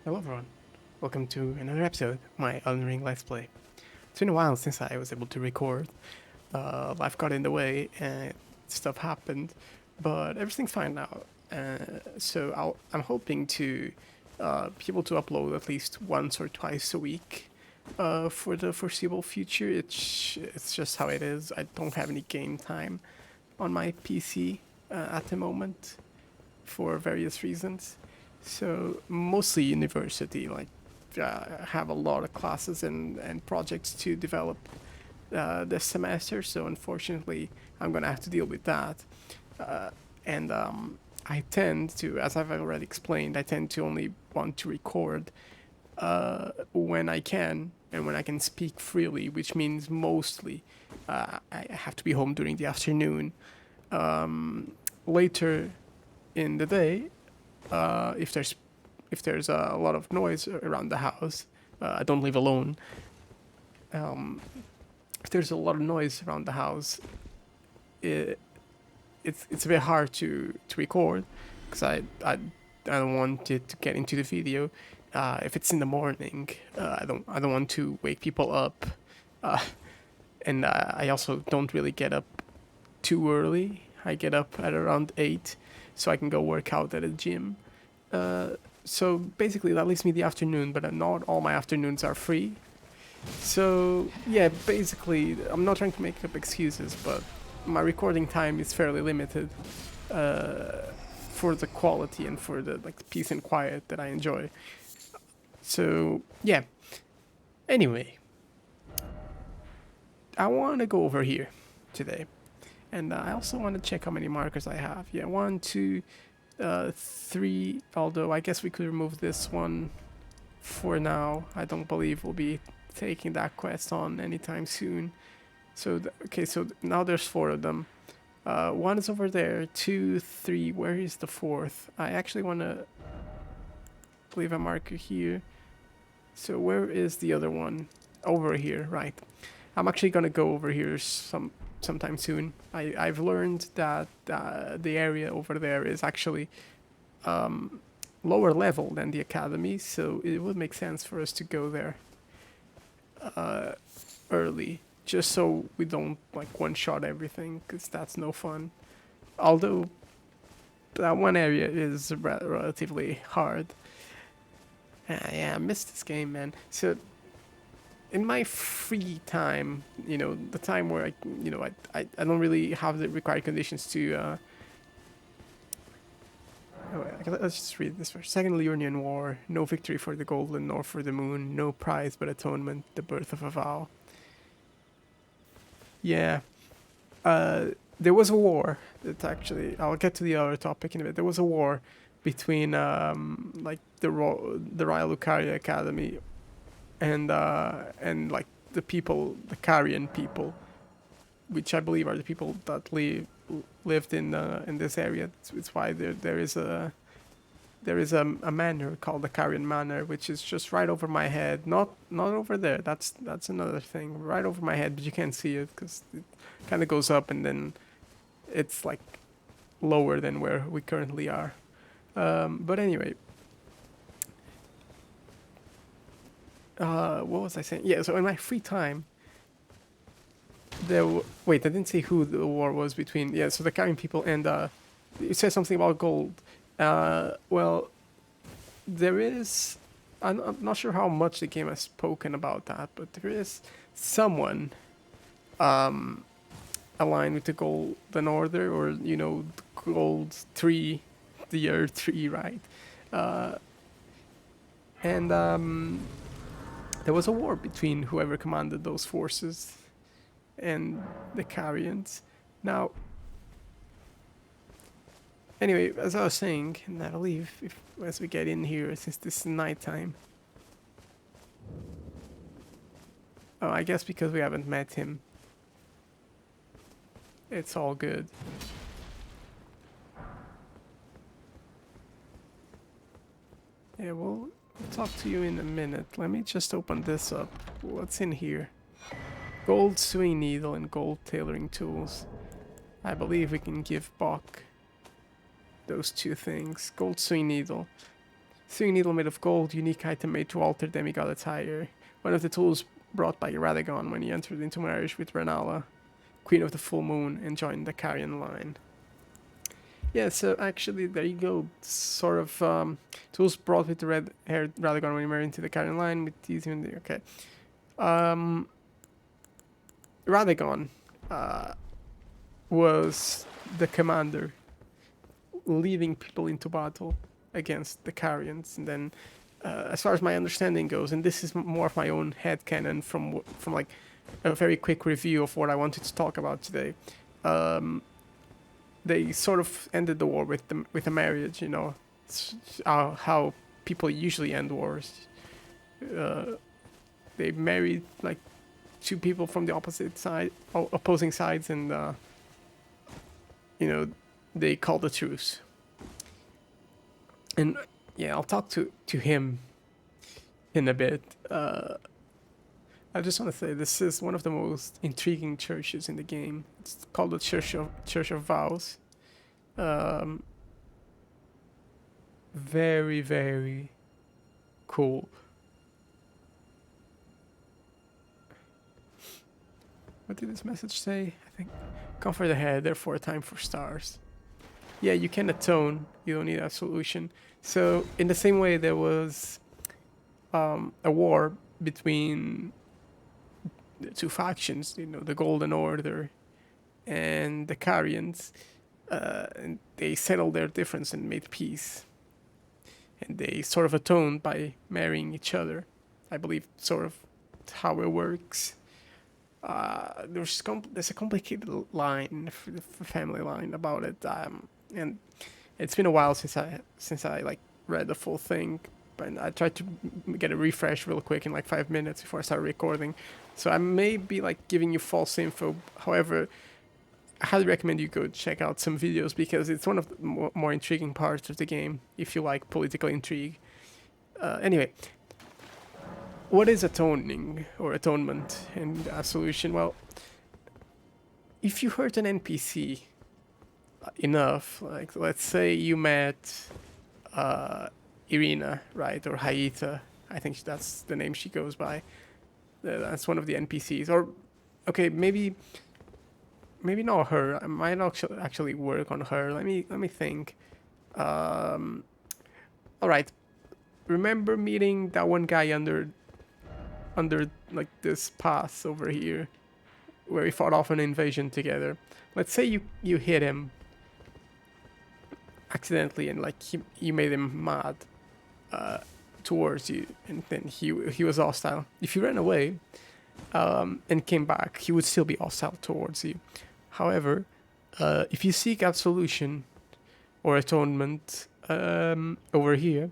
Hello everyone, welcome to another episode of my Elden Ring Let's Play. It's been a while since I was able to record. Life got in the way and stuff happened, but everything's fine now. I'm hoping to be able to upload at least once or twice a week for the foreseeable future. It's just how it is. I don't have any game time on my PC at the moment for various reasons. So mostly university, like have a lot of classes and projects to develop this semester. So unfortunately, I'm gonna have to deal with that. And I tend to, as I've already explained, I tend to only want to record when I can and when I can speak freely, which means mostly I have to be home during the afternoon. Later in the day, if there's a lot of noise around the house, I don't live alone. Um, if there's a lot of noise around the house, it, it's a bit hard to record because I don't want it to get into the video. If it's in the morning, I don't want to wake people up, uh, and I also don't really get up too early. I get up at around 8, so I can go work out at a gym. Uh, so basically, that leaves me the afternoon, but not all my afternoons are free. So yeah, basically, I'm not trying to make up excuses, but my recording time is fairly limited uh, for the quality and for the like peace and quiet that I enjoy. So yeah. Anyway, I want to go over here today, and I also want to check how many markers I have. Yeah, one, two, 3. Although I guess we could remove this one for now. I don't believe we'll be taking that quest on anytime soon. So okay, so now there's 4 of them. One is over there. 2, 3. Where is the 4th? I actually want to leave a marker here. So where is the other one? Over here, right? I'm actually gonna go over here sometime soon. I've learned that the area over there is actually lower level than the academy, so it would make sense for us to go there uh, early, just so we don't like one shot everything, because that's no fun. Although that one area is relatively hard. Yeah, I missed this game, man. So in my free time, the time where I don't really have the required conditions to. Let's just read this first. Second Leonian War, no victory for the golden nor for the moon, no prize but atonement, the birth of a vow. Yeah, uh, there was a war. That actually, I'll get to the other topic in a bit. There was a war between like the Raya Lucaria Academy and like the people, the Carian people, which I believe are the people that lived in this area. It's why there is a manor called the Carian Manor, which is just right over my head. Not over there. That's another thing. Right over my head, but you can't see it because it kind of goes up and then it's like lower than where we currently are. But anyway, what was I saying? Yeah. So in my free time, wait, I didn't say who the war was between. Yeah. So the Carian people and you said something about gold. Well, there is. I'm not sure how much the game has spoken about that, but there is someone um, aligned with the Golden Order, or the Gold Tree, the Earth Tree, right? Uh, and there was a war between whoever commanded those forces and the Carians. Now, anyway, as I was saying, and I believe as we get in here, since this is nighttime. Oh, I guess because we haven't met him, it's all good. Yeah, we'll talk to you in a minute. Let me just open this up. What's in here? Gold sewing needle and gold tailoring tools. I believe we can give Bach those 2 things. Gold sewing needle. Sewing needle made of gold, unique item made to alter demigod attire. One of the tools brought by Radagon when he entered into marriage with Renala, Queen of the Full Moon, and joined the Carian line. Yeah, so actually, there you go. Sort of tools brought with the red-haired Radagon when he married into the Carian line. With these, okay. Radagon was the commander leading people into battle against the Carians, and then, as far as my understanding goes, and this is more of my own headcanon from like a very quick review of what I wanted to talk about today. They sort of ended the war with a marriage, you know. It's how people usually end wars. They married like two people from the opposing sides, and you know, they called a truce. And yeah, I'll talk to him in a bit. I just want to say this is one of the most intriguing churches in the game. It's called the Church of Vows. Very, very cool. What did this message say? I think, comfort ahead, therefore time for stars. Yeah, you can atone. You don't need absolution. So in the same way, there was a war between the two factions, you know, the Golden Order and the Carians, and they settled their difference and made peace. And they sort of atoned by marrying each other. I believe sort of how it works. There's a complicated line, family line about it, and it's been a while since I like read the full thing. But I tried to get a refresh real quick in like 5 minutes before I started recording. So I may be like giving you false info. However, I highly recommend you go check out some videos because it's one of the more intriguing parts of the game if you like political intrigue. Anyway, what is atoning or atonement and absolution? Well, if you hurt an NPC enough, like let's say you met Irina, right, or Haita. I think that's the name she goes by. That's one of the NPCs. Or, okay, maybe not her. I might actually work on her. Let me think. All right. Remember meeting that one guy under like this pass over here, where we fought off an invasion together. Let's say you hit him accidentally and like you made him mad towards you, and then he was hostile. If you ran away and came back, he would still be hostile towards you. However, if you seek absolution or atonement over here,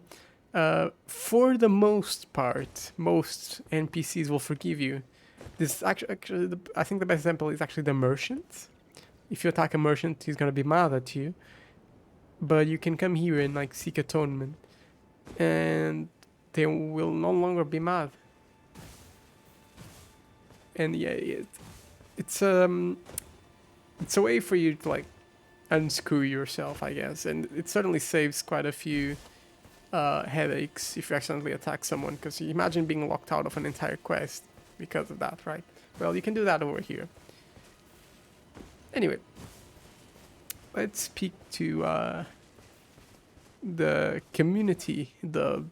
for the most part, most NPCs will forgive you. This actually I think the best example is actually the merchant. If you attack a merchant, he's gonna be mad at you. But you can come here and like seek atonement, and they will no longer be mad. And yeah, it's a way for you to like unscrew yourself, I guess, and it certainly saves quite a few headaches if you accidentally attack someone. Because you imagine being locked out of an entire quest because of that, right? Well, you can do that over here. Anyway, let's speak to the community, the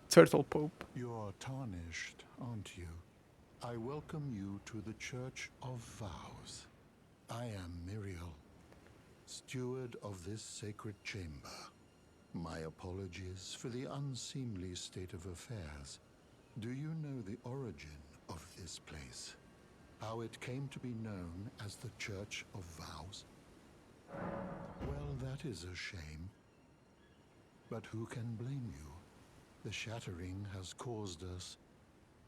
Turtle Pope. You're tarnished, aren't you? I welcome you to the Church of Vows. I am Miriel, steward of this sacred chamber. My apologies for the unseemly state of affairs. Do you know the origin of this place? How it came to be known as the Church of Vows? Well, that is a shame. But who can blame you? The shattering has caused us,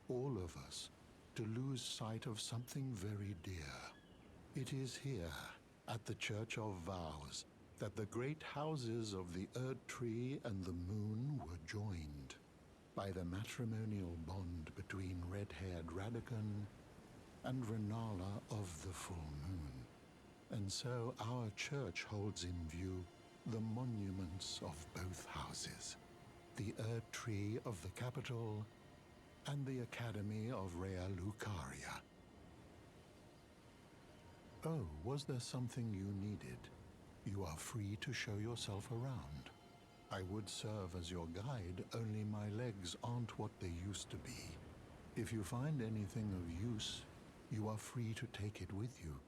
all of us, to lose sight of something very dear. It is here, at the Church of Vows, that the great houses of the Erd Tree and the Moon were joined by the matrimonial bond between red-haired Radagon and Renala of the Full Moon. And so our church holds in view the monuments of both houses. the Erd Tree of the capital, and the Academy of Raya Lucaria. Oh, was there something you needed? You are free to show yourself around. I would serve as your guide, only my legs aren't what they used to be. If you find anything of use, you are free to take it with you.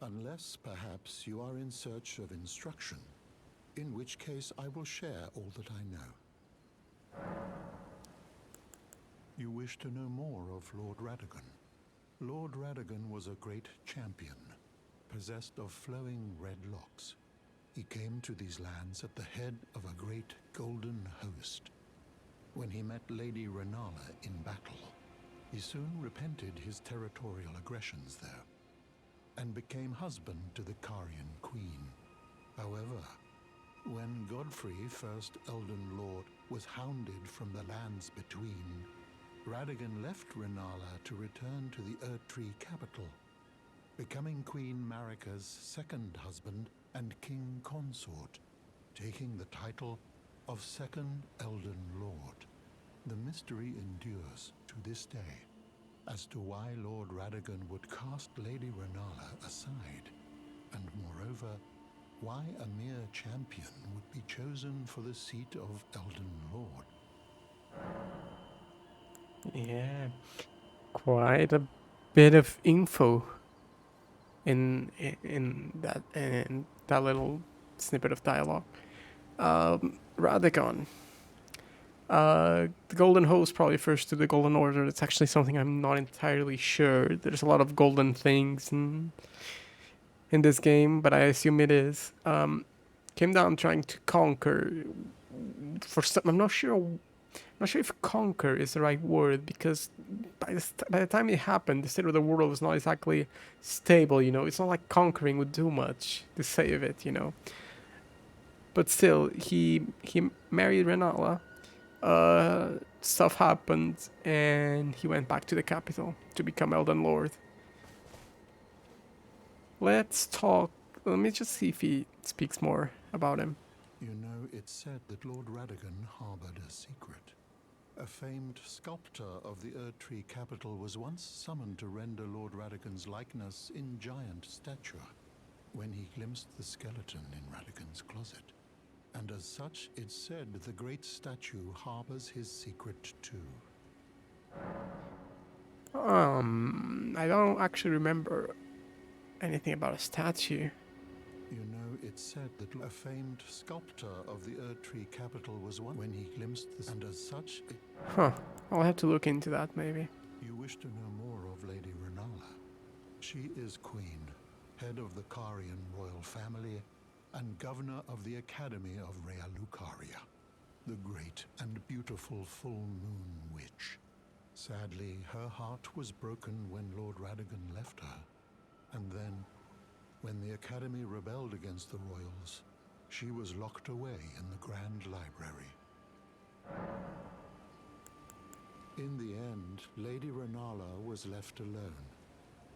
Unless, perhaps, you are in search of instruction, in which case I will share all that I know. You wish to know more of Lord Radagon. Lord Radagon was a great champion, possessed of flowing red locks. He came to these lands at the head of a great golden host. When he met Lady Renala in battle, he soon repented his territorial aggressions there, and became husband to the Carian queen. However, when Godfrey, first Elden Lord, was hounded from the lands between, Radagon left Renala to return to the Erdtree capital, becoming Queen Marika's second husband and king consort, taking the title of Second Elden Lord. The mystery endures to this day as to why Lord Radagon would cast Lady Renala aside, and moreover, why a mere champion would be chosen for the seat of Elden Lord. Yeah, quite a bit of info in that little snippet of dialogue. Radagon. The Golden Host probably refers to the Golden Order. It's actually something I'm not entirely sure. There's a lot of golden things in this game, but I assume it is. Came down trying to conquer. For some, I'm not sure. I'm not sure if conquer is the right word, because by the time it happened, the state of the world was not exactly stable. You know, it's not like conquering would do much to save it. You know, but still, he married Renala. Stuff happened, and he went back to the capital to become Elden Lord. Let's talk. Let me just see if he speaks more about him. You know, it's said that Lord Radagon harbored a secret. A famed sculptor of the Erdtree capital was once summoned to render Lord Radagon's likeness in giant stature, when he glimpsed the skeleton in Radagon's closet. And as such, it's said the great statue harbors his secret too. I don't actually remember anything about a statue. You know, it's said that a famed sculptor of the Erdtree capital was one when he glimpsed the... And as such... Huh. I'll have to look into that, maybe. You wish to know more of Lady Renala. She is queen, head of the Carian royal family, and governor of the Academy of Raya Lucaria, the great and beautiful full moon witch. Sadly, her heart was broken when Lord Radagon left her, and then, when the Academy rebelled against the royals, she was locked away in the Grand Library. In the end, Lady Renala was left alone,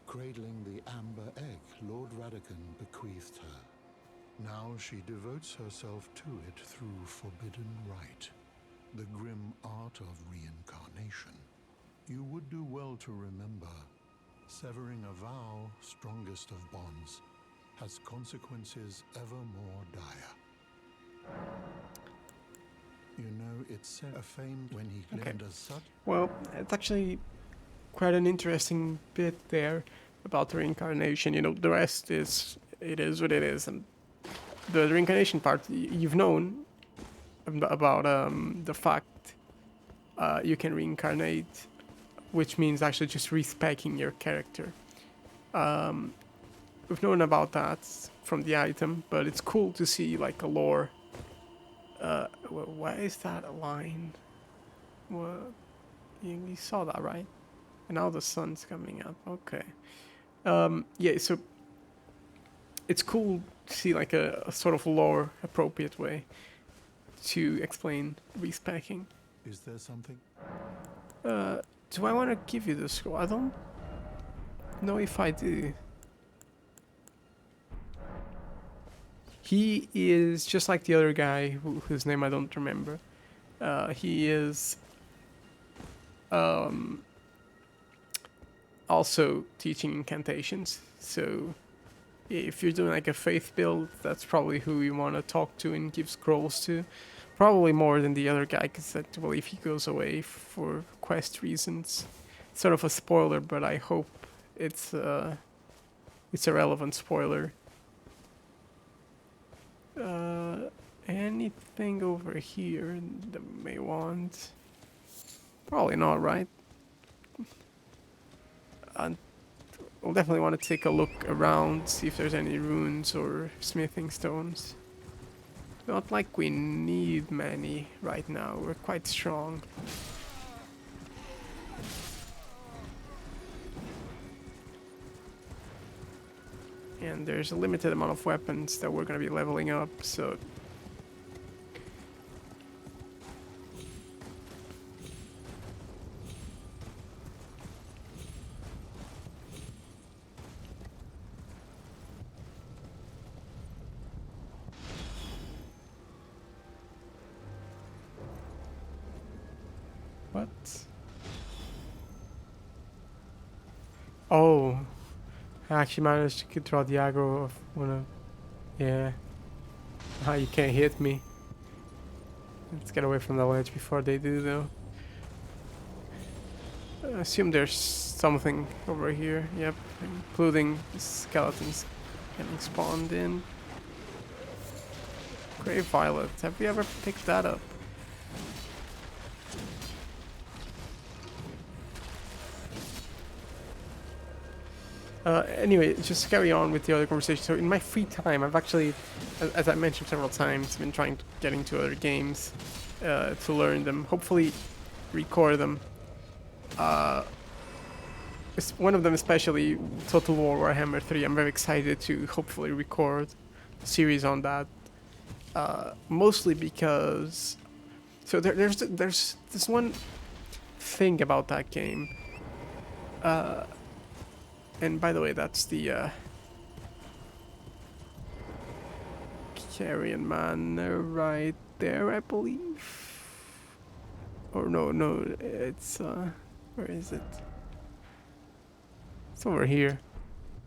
cradling the amber egg Lord Radagon bequeathed her. Now she devotes herself to it through forbidden rite, the grim art of reincarnation. You would do well to remember, severing a vow, strongest of bonds, has consequences ever more dire. You know, it's said a famed when he claimed as such. Well, it's actually quite an interesting bit there about the reincarnation. You know, the rest is, it is what it is, and the reincarnation part, you've known about the fact you can reincarnate, which means actually just respecing your character. We've known about that from the item, but it's cool to see like a lore. Why is that a line? What? You saw that, right? And now the sun's coming up. Okay. Yeah, so it's cool to see like a sort of lore appropriate way to explain respecking. Is there something? Do I want to give you the scroll? I don't know if I do. He is just like the other guy whose name I don't remember. He is um, also teaching incantations. So if you're doing like a faith build, that's probably who you want to talk to and give scrolls to. Probably more than the other guy, because I believe he goes away for quest reasons. It's sort of a spoiler, but I hope it's a relevant spoiler. Anything over here that we may want? Probably not, right? We'll definitely want to take a look around, see if there's any runes or smithing stones. Not like we need many right now, we're quite strong. And there's a limited amount of weapons that we're going to be leveling up, so... What? Oh, I actually managed to control the aggro of one of... Yeah. Ah, you can't hit me. Let's get away from the ledge before they do, though. I assume there's something over here. Yep, including the skeletons getting spawned in. Grey Violet. Have we ever picked that up? Anyway, just to carry on with the other conversation. So in my free time, I've actually, as I mentioned several times, been trying to get into other games to learn them. Hopefully, record them. One of them especially, Total War Warhammer 3. I'm very excited to hopefully record a series on that. Mostly because, so there's this one thing about that game. And by the way, that's the Carrion Man right there, I believe. Or no, it's where is it? It's over here.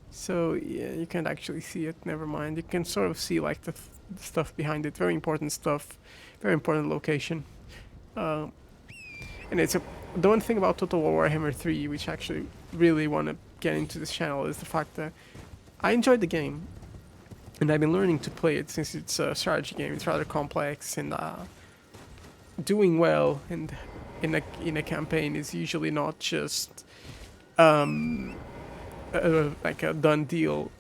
So yeah, you can't actually see it. Never mind. You can sort of see like the stuff behind it. Very important stuff. Very important location. And it's the one thing about Total War Warhammer 3, which I actually really want to get into this channel, is the fact that I enjoyed the game, and I've been learning to play it since it's a strategy game. It's rather complex, and doing well in a campaign is usually not just like a done deal.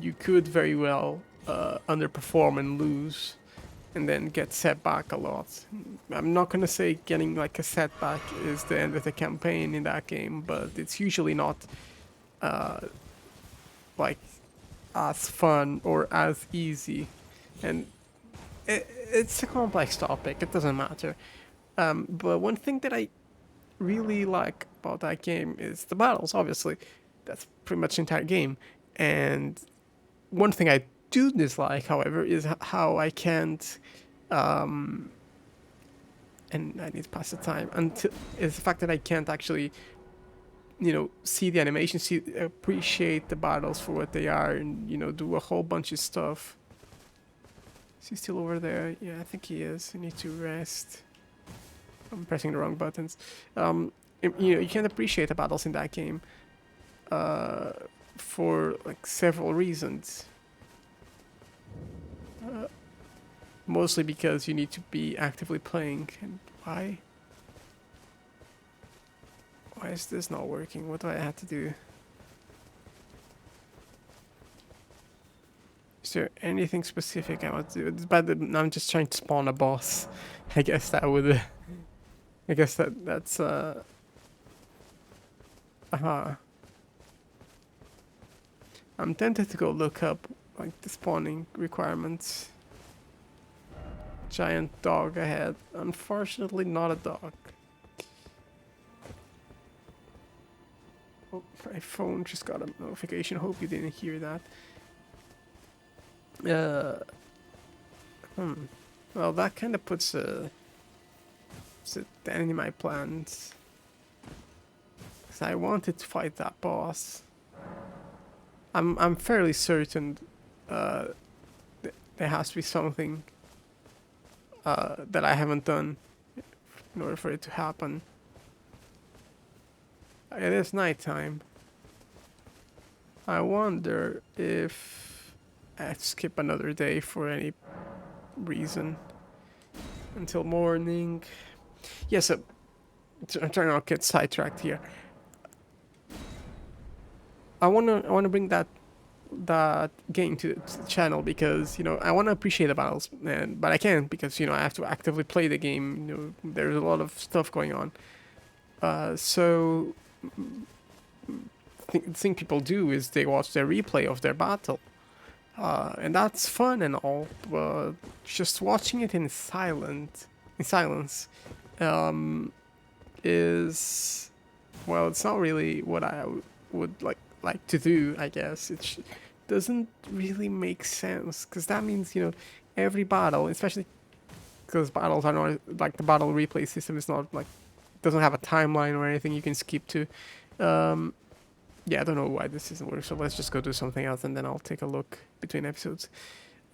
You could very well underperform and lose, and then get set back a lot. I'm not gonna say getting like a setback is the end of the campaign in that game, but it's usually not like as fun or as easy, and it's a complex topic. It doesn't matter. But one thing that I really like about that game is the battles. Obviously, that's pretty much the entire game. And one thing I do dislike, however, is how I can't. And I need to pass the time. Until is the fact that I can't actually, see the animation, appreciate the battles for what they are, and do a whole bunch of stuff. Is he still over there? Yeah, I think he is. I need to rest. I'm pressing the wrong buttons. You can't appreciate the battles in that game for like several reasons. Mostly because you need to be actively playing. And why? Why is this not working? What do I have to do? Is there anything specific I want to do? It's bad that I'm just trying to spawn a boss. I guess that would. I guess that's I'm tempted to go look up like the spawning requirements. Giant dog ahead. Unfortunately, not a dog. Oh, my phone just got a notification. Hope you didn't hear that. Well, that kind of puts a is it any of my plans? Because I wanted to fight that boss. I'm fairly certain there has to be something that I haven't done in order for it to happen. It is nighttime. I wonder if I'd skip another day for any reason until morning. Yes, I'm trying not to get sidetracked here. I wanna bring that game to the channel because I want to appreciate the battles, but I can't because I have to actively play the game. There's a lot of stuff going on. So the thing people do is they watch their replay of their battle, and that's fun and all, but just watching it in silence, is, well, it's not really what I would like to do. I guess it doesn't really make sense because that means every battle, especially because battles are not like the battle replay system is not like doesn't have a timeline or anything you can skip to. Yeah, I don't know why this doesn't work, so let's just go do something else and then I'll take a look between episodes.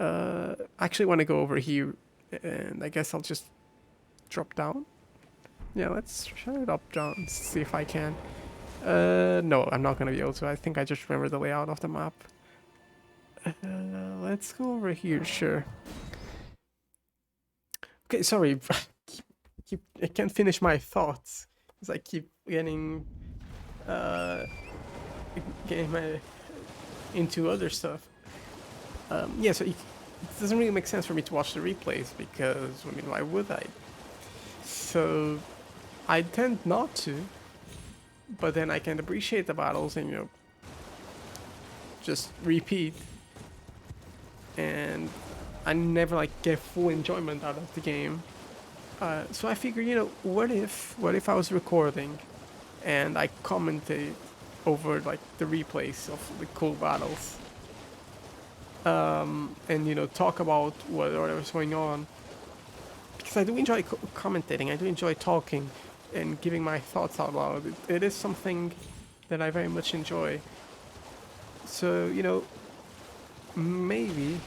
I actually want to go over here, and I guess I'll just drop down. Yeah, let's try it up down, see if I can. No, I'm not gonna be able to. I think I just remember the layout of the map. Let's go over here, sure. Okay, sorry. I can't finish my thoughts because I keep getting into other stuff. Yeah, so it doesn't really make sense for me to watch the replays because, I mean, why would I? So I tend not to, but then I can appreciate the battles and, just repeat. And I never, get full enjoyment out of the game. So I figure, what if I was recording and I commentate over, the replays of the cool battles? And, talk about whatever's going on. Because I do enjoy commentating, I do enjoy talking and giving my thoughts out loud. It is something that I very much enjoy. So, maybe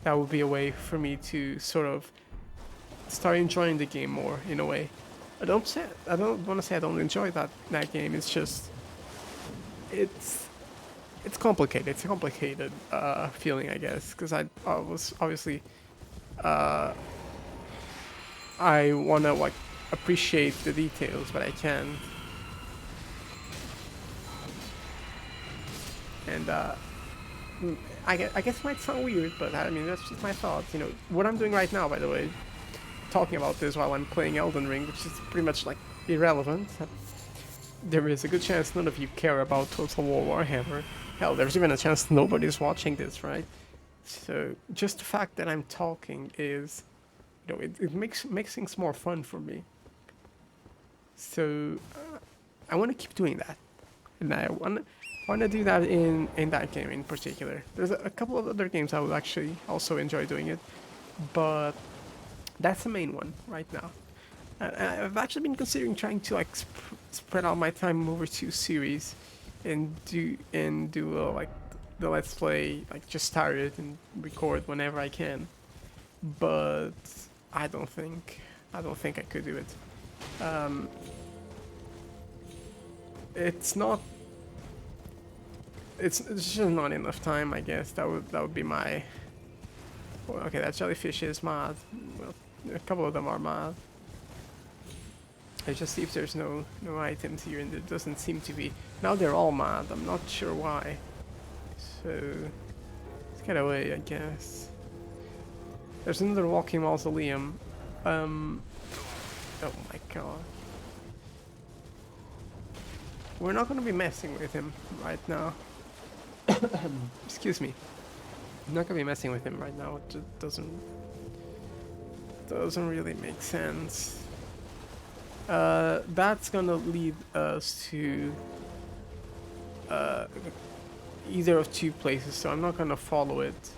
that would be a way for me to sort of start enjoying the game more in a way. I don't want to say I don't enjoy that game. It's just it's complicated. It's a complicated feeling, I guess, because I was obviously I want to appreciate the details, but I can't. And I guess it might sound weird, but I mean that's just my thoughts. What I'm doing right now, by the way, talking about this while I'm playing Elden Ring, which is pretty much irrelevant. There is a good chance none of you care about Total War Warhammer. Hell, there's even a chance nobody's watching this, right? So just the fact that I'm talking is, it makes things more fun for me. So I want to keep doing that, and I want to do that in that game in particular. There's a couple of other games I would actually also enjoy doing it, but that's the main one right now. I've actually been considering trying to spread out my time over 2 series, and do the let's play, just start it and record whenever I can. But I don't think I could do it. It's not. It's just not enough time, I guess. That would be my. Well, okay, that jellyfish is mad. Well, a couple of them are mad. I just see if there's no items here, and there doesn't seem to be. Now they're all mad. I'm not sure why. So let's get away, I guess. There's another walking mausoleum. Oh my god. We're not gonna be messing with him right now. Excuse me. I'm not gonna be messing with him right now. It just doesn't really make sense. That's gonna lead us to either of 2 places, so I'm not gonna follow it.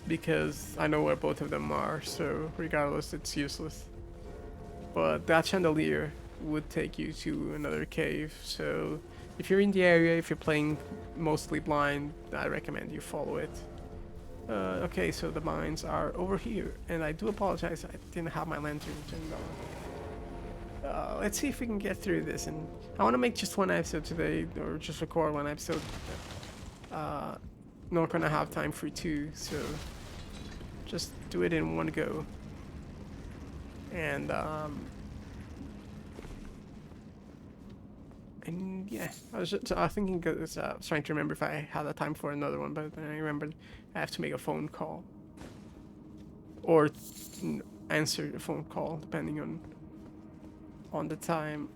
because I know where both of them are, so regardless, it's useless. But that chandelier would take you to another cave, so if you're in the area, if you're playing mostly blind, I recommend you follow it. Okay, so the mines are over here, and I do apologize, I didn't have my lantern turned on. Let's see if we can get through this, and I want to make just one episode today, or just record one episode. Not gonna have time for two, so just do it in one go. And yeah, I was thinking, cause, I was trying to remember if I had the time for another one, but then I remembered I have to make a phone call or answer the phone call depending on the time.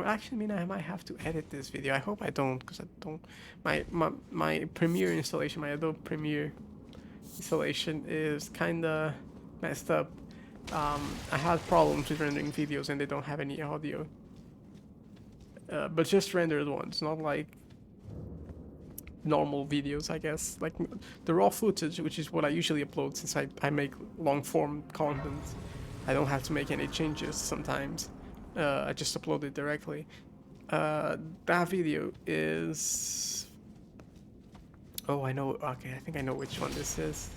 Actually, I mean, I might have to edit this video. I hope I don't, because I don't. My Premiere installation, my Adobe Premiere installation is kinda messed up. I had problems with rendering videos and they don't have any audio. But just rendered ones, not like normal videos, I guess. Like the raw footage, which is what I usually upload since I make long form content. I don't have to make any changes sometimes. I just upload it directly. That video is... Oh, I know. Okay, I think I know which one this is.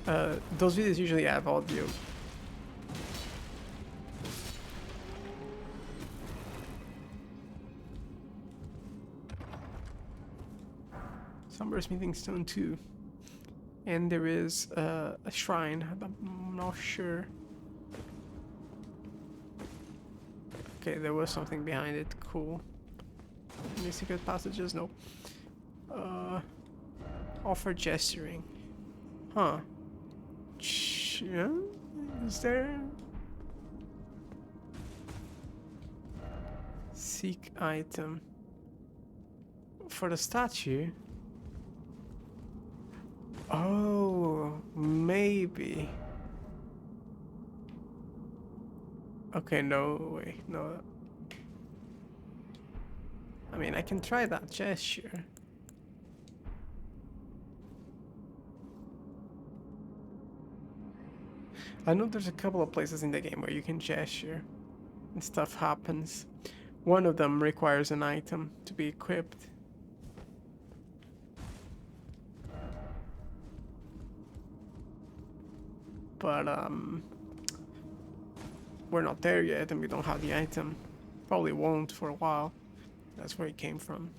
Those videos usually have audio. Summer's Meeting Stone 2. And there is a shrine. I'm not sure. Okay, there was something behind it. Cool. Any secret passages? No. Offer gesturing. Huh. Is there... Seek item. For the statue? Oh, maybe. Okay, no way, no. I mean, I can try that gesture. I know there's a couple of places in the game where you can gesture and stuff happens. One of them requires an item to be equipped. But we're not there yet and we don't have the item. Probably won't for a while. That's where it came from.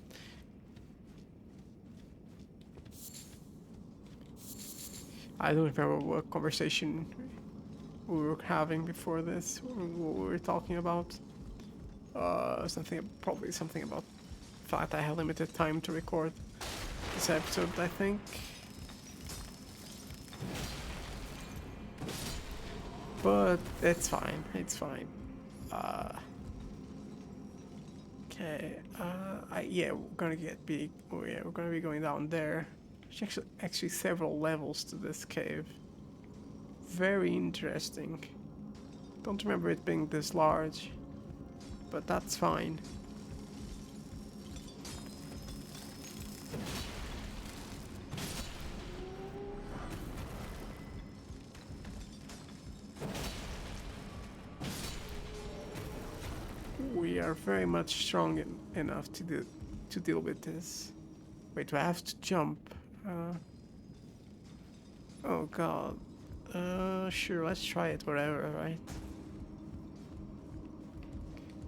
I don't remember what conversation we were having before this, what we were talking about. Probably something about the fact I have limited time to record this episode, I think. But it's fine, it's fine. Okay, yeah, we're gonna get big. Oh yeah, we're gonna be going down there. There's actually several levels to this cave. Very interesting. Don't remember it being this large, but that's fine. We are very much strong enough to deal with this. Wait, do I have to jump? Oh god. Sure, let's try it, whatever, right?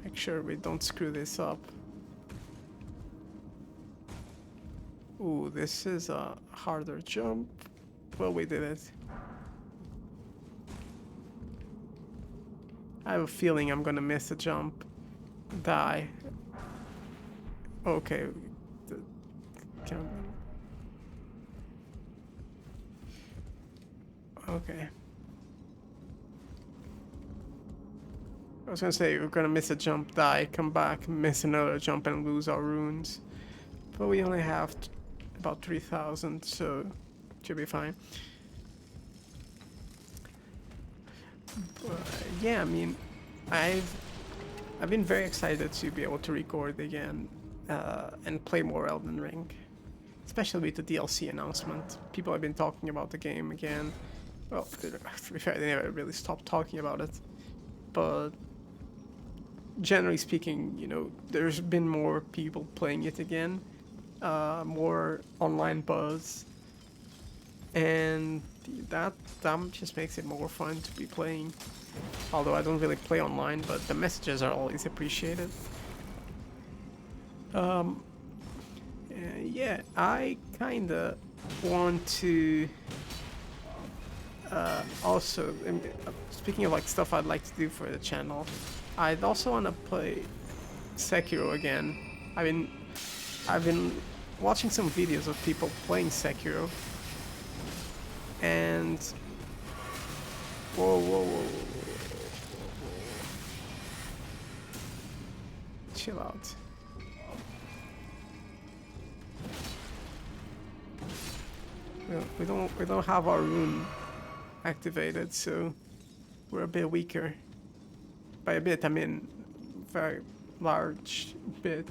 Make sure we don't screw this up. Ooh, this is a harder jump. Well, we did it. I have a feeling I'm gonna miss a jump. Die. Okay. Okay. I was gonna say we're gonna miss a jump, die, come back, miss another jump, and lose our runes. But we only have about 3,000, so should be fine. But, yeah, I mean, I've been very excited to be able to record again. and play more Elden Ring. Especially with the DLC announcement. People have been talking about the game again. Well, to be fair, they never really stopped talking about it. But generally speaking, you know, there's been more people playing it again. More online buzz. And that just makes it more fun to be playing. Although I don't really play online, but the messages are always appreciated. Yeah, I kinda want to also, speaking of like stuff I'd like to do for the channel, I'd also want to play Sekiro again. I've been watching some videos of people playing Sekiro, and whoa, chill out. We don't have our rune activated, so we're a bit weaker. By a bit, I mean very large bit.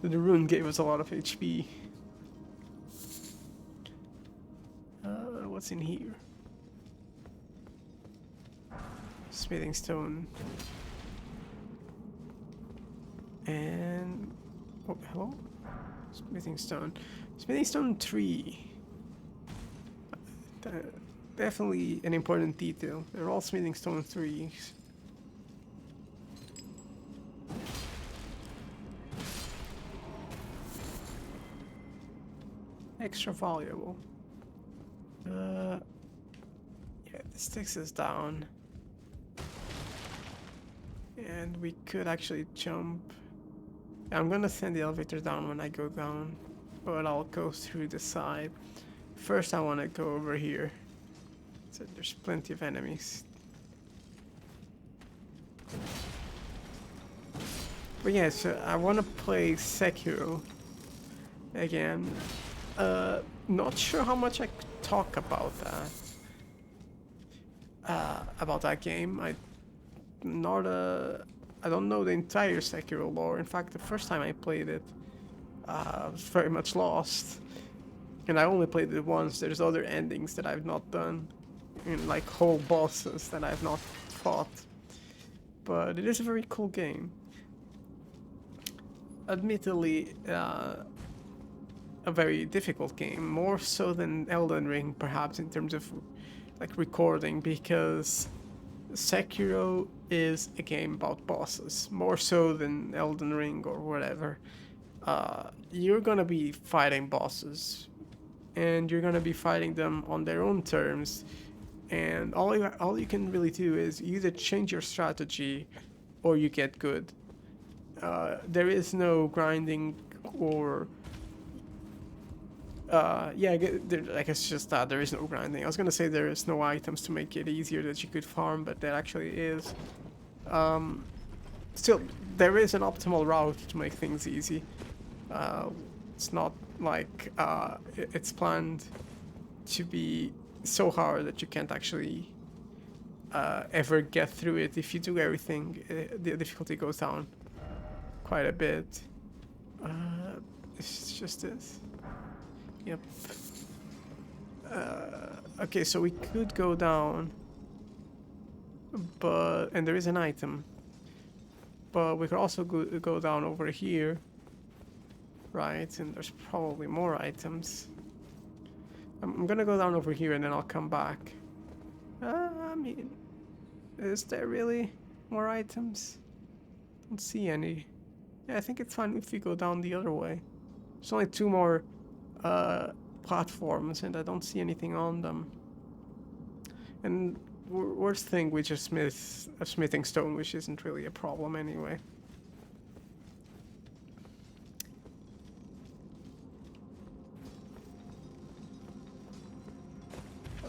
The rune gave us a lot of HP. What's in here? Smithing stone. And oh, hello? Smithing stone. Smithing stone 3. Definitely an important detail. They're all smithing stone 3s. Extra valuable. Yeah, this takes us down. And we could actually jump. I'm gonna send the elevator down when I go down, but I'll go through the side. First I wanna go over here. So there's plenty of enemies. But yeah, so I wanna play Sekiro again. Not sure how much I could talk about that. About that game. I don't know the entire Sekiro lore. In fact, the first time I played it, I was very much lost. And I only played it once. There's other endings that I've not done. And like whole bosses that I've not fought. But it is a very cool game. Admittedly, a very difficult game. More so than Elden Ring, perhaps, in terms of like recording, because Sekiro is a game about bosses, more so than Elden Ring or whatever. You're gonna be fighting bosses, and you're gonna be fighting them on their own terms, and all you can really do is either change your strategy or you get good. There is no grinding or yeah, I guess just that there is no grinding. I was gonna say there is no items to make it easier that you could farm, but there actually is. Still, there is an optimal route to make things easy. It's not like it's planned to be so hard that you can't actually ever get through it. If you do everything, the difficulty goes down quite a bit. It's just this. Yep. Okay, so we could go down, and there is an item. But we could also go down over here, right? And there's probably more items. I'm gonna go down over here and then I'll come back. I mean, is there really more items? Don't see any. Yeah, I think it's fine if we go down the other way. There's only 2 more platforms and I don't see anything on them. And worst thing, we just smith a smithing stone, which isn't really a problem anyway.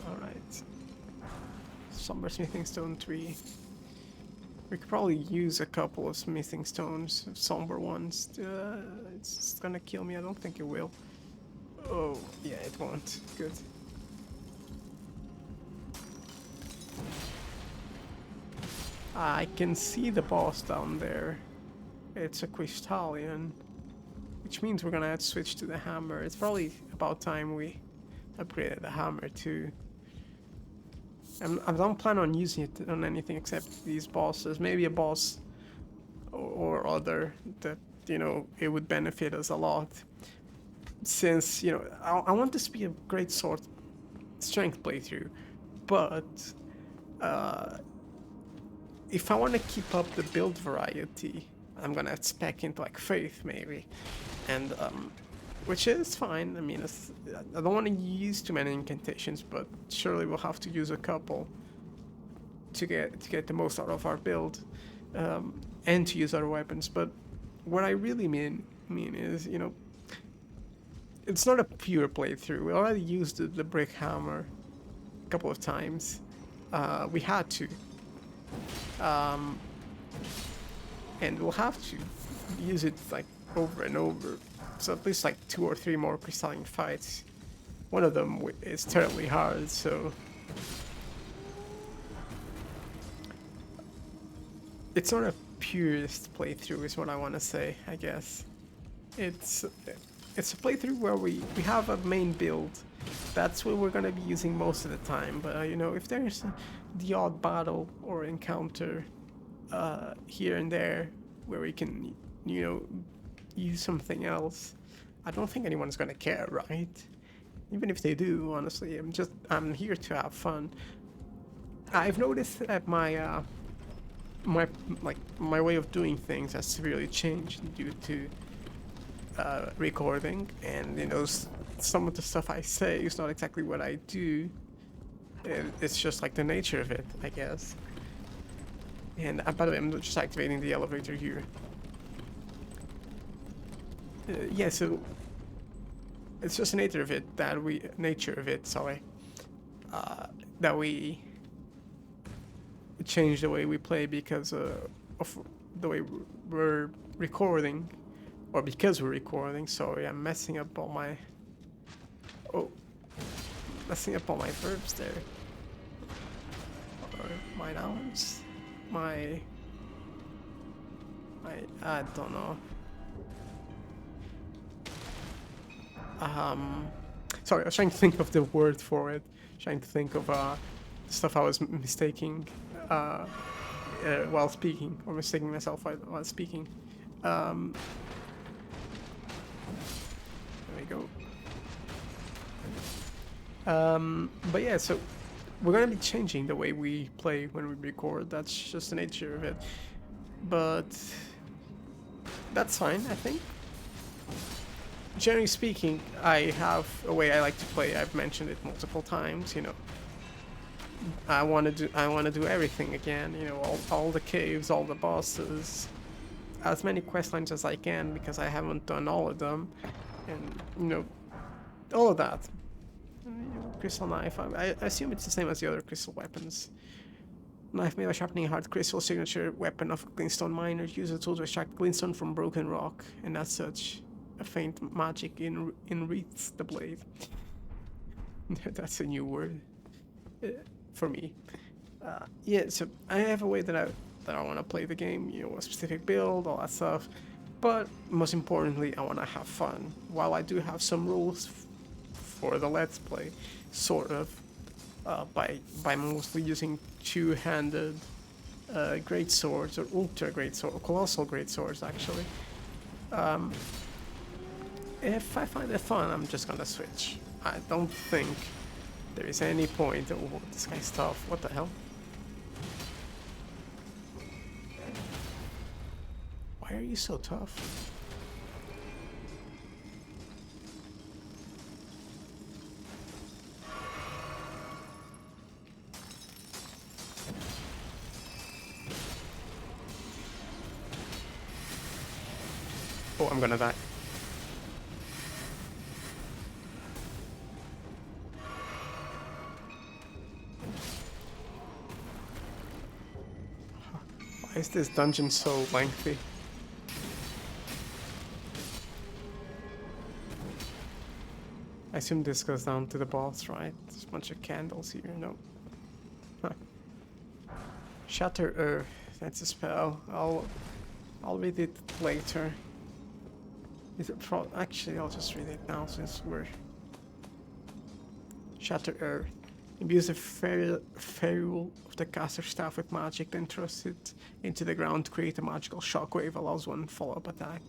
Alright. Somber smithing stone 3. We could probably use a couple of smithing stones, somber ones. It's gonna kill me, I don't think it will. Oh, yeah, it won't. Good. I can see the boss down there. It's a Crystallian, which means we're gonna have to switch to the hammer. It's probably about time we upgraded the hammer too. I don't plan on using it on anything except these bosses. Maybe a boss or other that, you know, it would benefit us a lot. Since, you know, I want this to be a great sword strength playthrough, but if I want to keep up the build variety, I'm gonna have to spec into like Faith maybe, and which is fine. I mean, I don't want to use too many incantations, but surely we'll have to use a couple to get the most out of our build, and to use our weapons. But what I really mean is, you know, it's not a pure playthrough. We already used the brick hammer a couple of times. We had to. And we'll have to use it like over and over. So at least like 2 or 3 more crystalline fights. One of them is terribly hard, so it's not a purist playthrough is what I want to say, I guess. It's a playthrough where we have a main build. That's what we're gonna be using most of the time. But you know, if there's the odd battle or encounter here and there where we can, you know, use something else, I don't think anyone's gonna care, right? Even if they do, honestly, I'm here to have fun. I've noticed that my my way of doing things has severely changed due to recording, and you know, some of the stuff I say is not exactly what I do. It's just like the nature of it, I guess. And by the way, I'm just activating the elevator here. Yeah, so it's just the nature of it that we change the way we play because of the way we're recording, or because we're recording. Sorry, I'm messing up all my verbs there, or my nouns, my I don't know. Sorry, I was trying to think of the word for it. Trying to think of stuff I was mistaking while speaking, or mistaking myself while speaking. There we go. But yeah, so we're gonna be changing the way we play when we record. That's just the nature of it. But that's fine, I think. Generally speaking, I have a way I like to play. I've mentioned it multiple times. You know, I want to do everything again. You know, all the caves, all the bosses, as many quest lines as I can, because I haven't done all of them, and you know, all of that. Crystal knife. I assume it's the same as the other crystal weapons. Knife made by sharpening a hard crystal, signature weapon of glintstone miners. Use a tool to extract glintstone from broken rock, and as such, a faint magic enwreaths the blade. That's a new word for me. Yeah, so I have a way that I want to play the game. You know, a specific build, all that stuff. But most importantly, I want to have fun. While I do have some rules for the Let's Play, sort of, by mostly using two-handed great swords, or ultra great swords, colossal great swords actually. If I find it fun, I'm just gonna switch. I don't think there is any point. Oh, this guy's tough. What the hell? Why are you so tough? Oh, I'm gonna die. Why is this dungeon so lengthy? I assume this goes down to the boss, right? There's a bunch of candles here, no? Huh. Shatter Earth, that's a spell. I'll read it later. Is it actually, I'll just read it now since we're... Shatter Earth. Imbues the ferrule of the caster's staff with magic, then thrusts it into the ground to create a magical shockwave, allows one follow-up attack.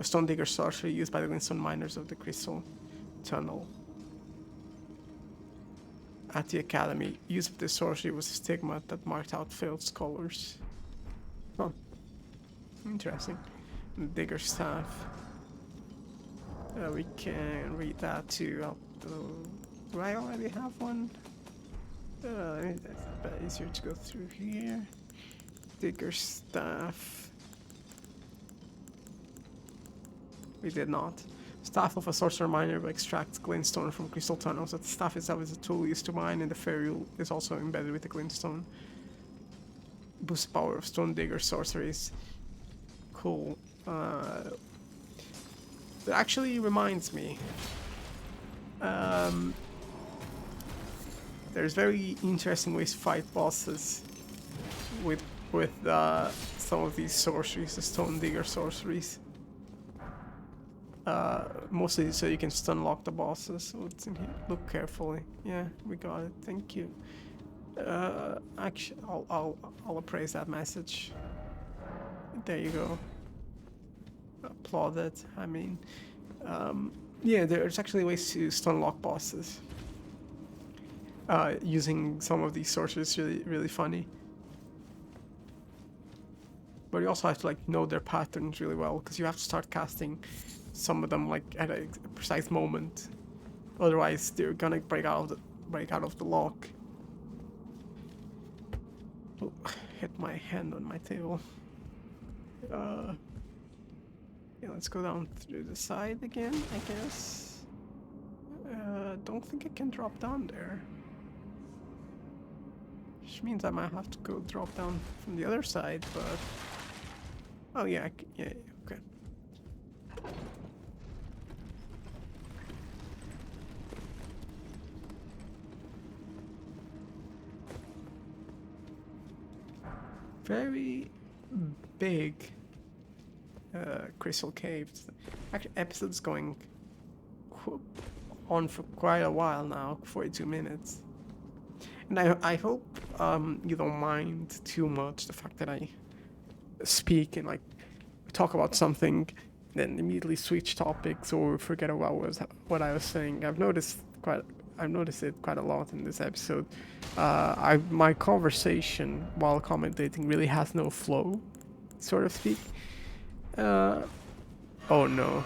A Stone Digger sorcery used by the Glintstone miners of the Crystal Tunnel. At the Academy, use of this sorcery was a stigma that marked out failed scholars. Huh. Interesting. Digger staff. We can read that too. Do I already have one? It's a bit easier to go through here. Digger staff. We did not. Staff of a sorcerer miner who extracts glintstone from crystal tunnels. The staff itself is a tool used to mine, and the ferrule is also embedded with the glintstone. Boost power of Stone Digger sorceries. Cool. That actually reminds me. There's very interesting ways to fight bosses with some of these sorceries, the Stone Digger sorceries. Mostly so you can stun lock the bosses. What's in here? Look carefully. Yeah, we got it. Thank you. Actually, I'll appraise that message. There you go. Applaud it. I mean, yeah, there's actually ways to stun lock bosses. Using some of these sorceries is really funny. But you also have to like know their patterns really well, because you have to start casting some of them like at a precise moment. Otherwise, they're gonna break out of the lock. Oh, hit my hand on my table. Yeah, let's go down through the side again, I guess. Don't think I can drop down there. Which means I might have to go drop down from the other side, but... Oh yeah, yeah, okay. Very big crystal caves. Actually, episode's going on for quite a while now, 42 minutes. And I hope you don't mind too much the fact that I speak and like talk about something, then immediately switch topics or forget about what I was saying. I've noticed it quite a lot in this episode. My conversation while commentating really has no flow, so to speak. Oh no.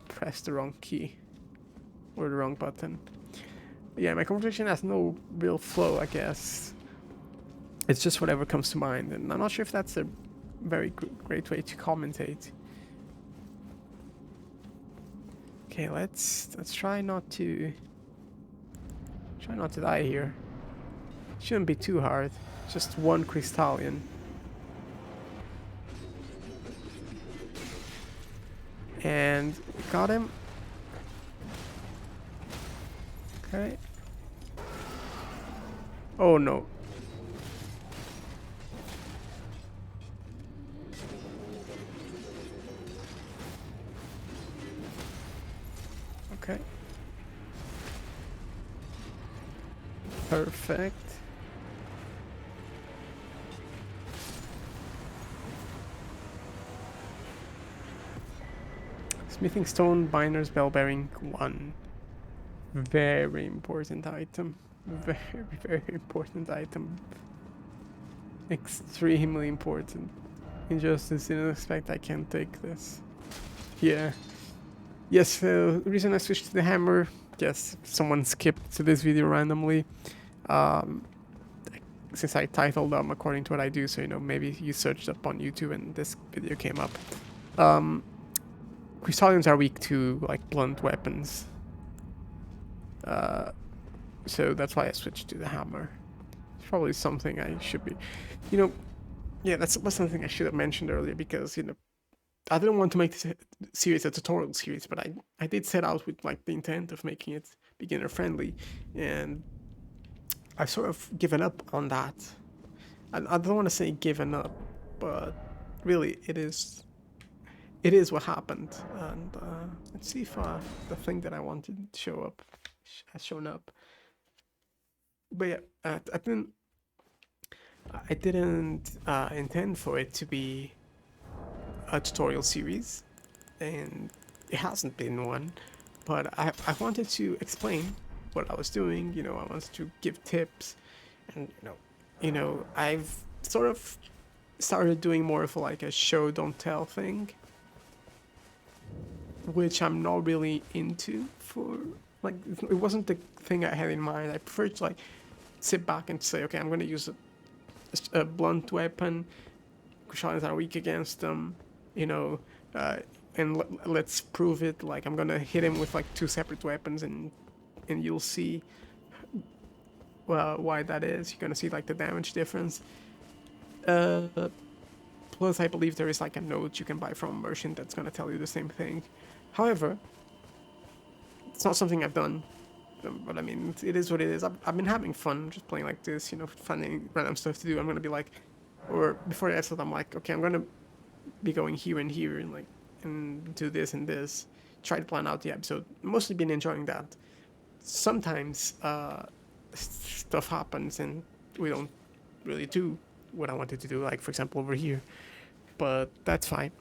Press the wrong key. Or the wrong button. Yeah, my conversation has no real flow, I guess. It's just whatever comes to mind, and I'm not sure if that's a very great way to commentate. Okay, let's try not to die here. Shouldn't be too hard. Just one crystallion. And got him. Okay. Oh no. Okay. Perfect. Smithing stone, binder's bell bearing 1. Very important item. Very, very important item. Extremely important. Injustice, didn't expect I can take this. Yeah. Yes, the reason I switched to the hammer, yes, someone skipped to this video randomly. Since I titled them according to what I do, so maybe you searched up on YouTube and this video came up. Crystallians are weak to like blunt weapons. So that's why I switched to the hammer. It's probably something I should be, yeah, that's something I should have mentioned earlier, because I didn't want to make this series a tutorial series, but I did set out with like the intent of making it beginner friendly, and I've sort of given up on that. I don't want to say given up, but really, it is what happened. And let's see if the thing that I wanted to show up has shown up. But yeah, I didn't intend for it to be a tutorial series, and it hasn't been one. But I wanted to explain what I was doing. You know, I wanted to give tips, and I've sort of started doing more of like a show don't tell thing, which I'm not really into. For like, it wasn't the thing I had in mind. I prefer to like sit back and say, okay, I'm going to use a blunt weapon. Kushanas are weak against them, you know, and let's prove it. Like, I'm gonna hit him with like two separate weapons, and you'll see why that is. You're gonna see like the damage difference. Uh, Plus, I believe there is like a note you can buy from a merchant that's gonna tell you the same thing. However, it's not something I've done. But I mean, it is what it is. I've been having fun just playing like this, finding random stuff to do. I'm gonna be like, or before the episode, I'm like, okay, I'm gonna be going here and here and like, and do this and this. Try to plan out the episode. Mostly been enjoying that. Sometimes stuff happens and we don't really do what I wanted to do. Like for example over here, but that's fine.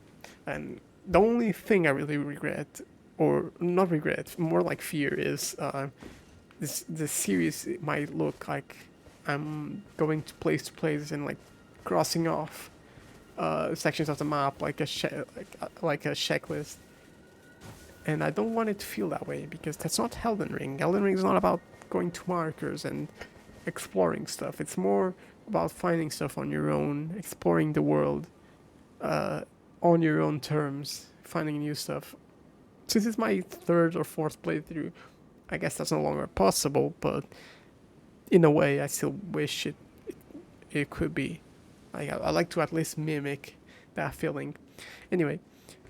And the only thing I really regret, or not regret, more like fear, is this series might look like I'm going to place and like crossing off sections of the map like like a checklist. And I don't want it to feel that way because that's not Elden Ring. Elden Ring is not about going to markers and exploring stuff. It's more about finding stuff on your own, exploring the world uh, on your own terms, finding new stuff. Since it's my third or fourth playthrough, I guess that's no longer possible, but in a way, I still wish it could be. Like, I like to at least mimic that feeling. Anyway,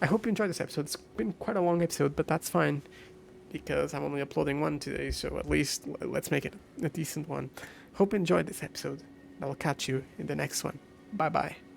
I hope you enjoyed this episode. It's been quite a long episode, but that's fine because I'm only uploading one today, so at least let's make it a decent one. Hope you enjoyed this episode. I'll catch you in the next one. Bye bye.